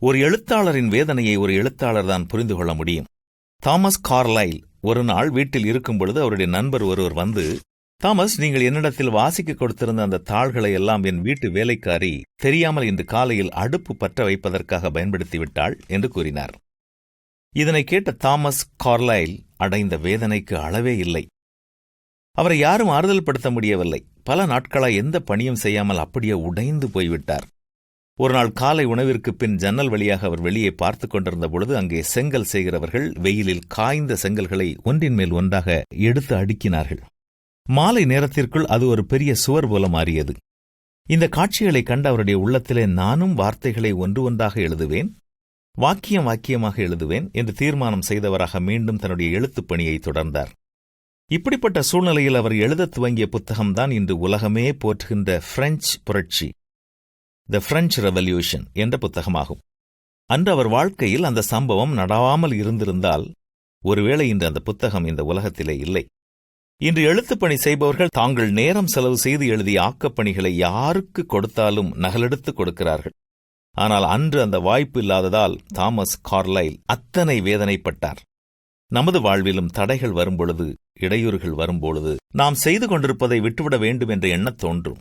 ஒரு எழுத்தாளரின் வேதனையை ஒரு எழுத்தாளர் தான் புரிந்து கொள்ள முடியும். தாமஸ் கார்லைல் ஒரு நாள் வீட்டில் இருக்கும் பொழுது அவருடைய நண்பர் ஒருவர் வந்து, தாமஸ், நீங்கள் என்னிடத்தில் வாசிக்க கொடுத்திருந்த அந்த தாள்களை எல்லாம் என் வீட்டு வேலைக்காரி தெரியாமல் இன்று காலையில் அடுப்பு பற்ற வைப்பதற்காக பயன்படுத்திவிட்டாள் என்று கூறினார். இதனை கேட்ட தாமஸ் கார்லைல் அடைந்த வேதனைக்கு அளவே இல்லை. அவரை யாரும் ஆறுதல் படுத்த முடியவில்லை. பல நாட்களாய் எந்த பணியும் செய்யாமல் அப்படியே உடைந்து போய்விட்டார். ஒரு நாள் காலை உணவிற்கு பின் ஜன்னல் வழியாக அவர் வெளியே பார்த்துக் கொண்டிருந்த பொழுது அங்கே செங்கல் செய்கிறவர்கள் வெயிலில் காய்ந்த செங்கல்களை ஒன்றின் மேல் ஒன்றாக எடுத்து அடுக்கினார்கள். மாலை நேரத்திற்குள் அது ஒரு பெரிய சுவர் போல மாறியது. இந்த காட்சிகளை கண்ட அவருடைய உள்ளத்திலே, நானும் வார்த்தைகளை ஒன்று ஒன்றாக எழுதுவேன், வாக்கியம் வாக்கியமாக எழுதுவேன் என்று தீர்மானம் செய்தவராக மீண்டும் தன்னுடைய எழுத்துப் பணியை தொடர்ந்தார். இப்படிப்பட்ட சூழ்நிலையில் அவர் எழுதத் துவங்கிய புத்தகம்தான் இன்று உலகமே போற்றுகின்ற பிரெஞ்சு புரட்சி, தி பிரெஞ்சு ரெவல்யூஷன் என்ற புத்தகமாகும். அன்று அவர் வாழ்க்கையில் அந்த சம்பவம் நடாவாமல் இருந்திருந்தால் ஒருவேளை இன்று அந்த புத்தகம் இந்த உலகத்திலே இல்லை. இன்று எழுத்துப்பணி செய்பவர்கள் தாங்கள் நேரம் செலவு செய்து எழுதிய ஆக்கப்பணிகளை யாருக்கு கொடுத்தாலும் நகலெடுத்து கொடுக்கிறார்கள். ஆனால் அன்று அந்த வாய்ப்பு இல்லாததால் தாமஸ் கார்லைல் அத்தனை வேதனைப்பட்டார். நமது வாழ்விலும் தடைகள் வரும்பொழுது, இடையூறுகள் வரும்பொழுது நாம் செய்து கொண்டிருப்பதை விட்டுவிட வேண்டும் என்ற எண்ணத் தோன்றும்.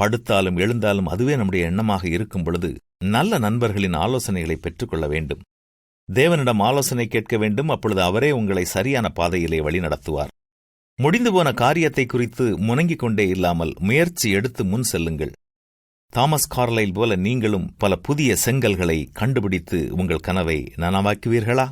படுத்தாலும் எழுந்தாலும் அதுவே நம்முடைய எண்ணமாக இருக்கும் பொழுது நல்ல நண்பர்களின் ஆலோசனைகளை பெற்றுக்கொள்ள வேண்டும். தேவனிடம் ஆலோசனை கேட்க வேண்டும். அப்பொழுது அவரே உங்களை சரியான பாதையிலே வழிநடத்துவார். முடிந்து போன காரியத்தை குறித்து முணங்கிக் கொண்டே இல்லாமல் முயற்சி எடுத்து முன் செல்லுங்கள். தாமஸ் கார்லைல் போல நீங்களும் பல புதிய செங்கல்களை கண்டுபிடித்து உங்கள் கனவை நனவாக்குவீர்களா?